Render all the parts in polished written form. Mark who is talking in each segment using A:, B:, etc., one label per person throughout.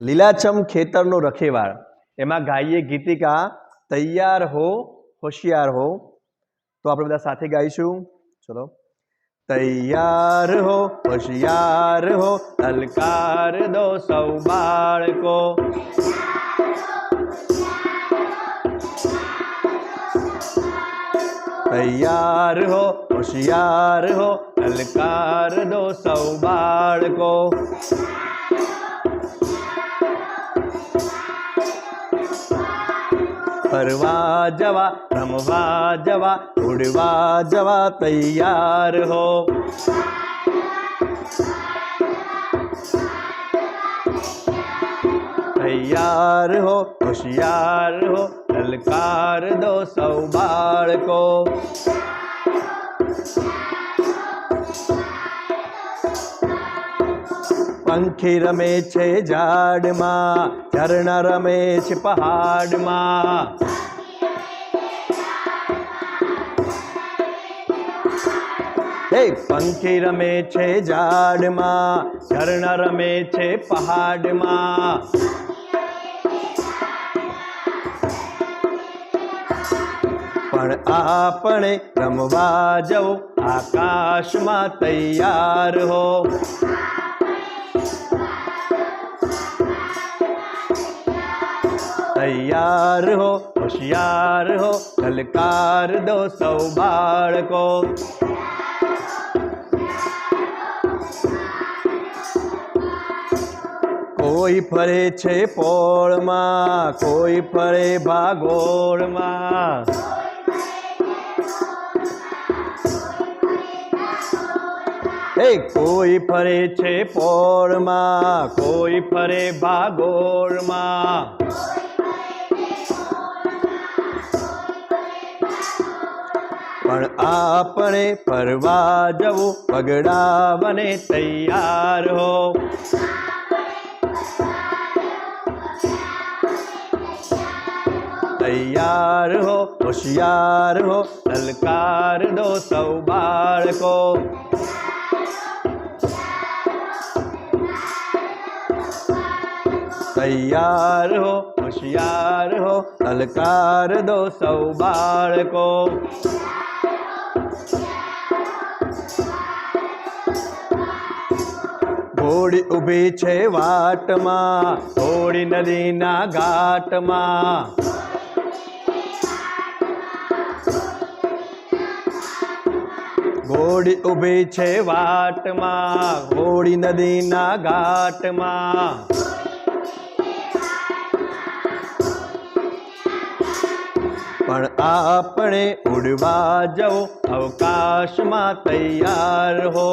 A: લીલાછમ ખેતરનો રખેવાળ એમાં ગાઈએ ગીતિકા તૈયાર હો હોશિયાર હો। તો આપણે બધા સાથે ગાઈશું। ચલો। તૈયાર હો હોશિયાર હો લલકાર દો સૌ બાળકો। તૈયાર હો હોશિયાર હો લલકાર દો સૌ બાળકો। ફરવા જવા રમવા જવા ઉડવા જવા તૈયાર હો। તૈયાર હો હોશિયાર હો લલકાર દો સૌ બાળકો। પંખી રમે છે ઝાડમાં ઝરણા રમે છે પહાડમાં। હે પંખી રમે છે ઝાડમાં ઝરણા રમે છે પહાડમાં। પણ આપણે રમવા જવું આકાશમાં તૈયાર હો। તૈયાર હો હોશિયાર હો લલકાર દો સૌ બાળકો। કોઈ ફરે છે પોળમાં કોઈ ફરે ભાગોળમાં। હે કોઈ ફરે છે પોળમાં કોઈ ફરે ભાગોળમાં। પણ આપણે ફરવા જવું પગડાવને તૈયાર હો। તૈયાર હો હોશિયાર હો લલકાર દો સૌ બાળકો। તૈયાર હો હોશિયાર હો લલકાર દો સૌ બાળકો। ઘોડી ઊભી છે વાટમાં ઘોડી નદીના ઘાટમાં। ઘોડી ઊભી છે વાટમાં ઘોડી નદીના ઘાટમાં। પણ આપણે ઉડવા જવું અવકાશમાં તૈયાર હો।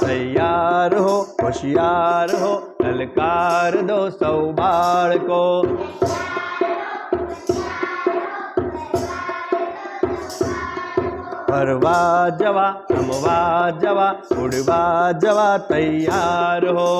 A: તૈયાર હો હોશિયાર હો લલકાર દો સૌ બાળકો। ફરવા જવા રમવા જવા ઉડવા જવા તૈયાર હો।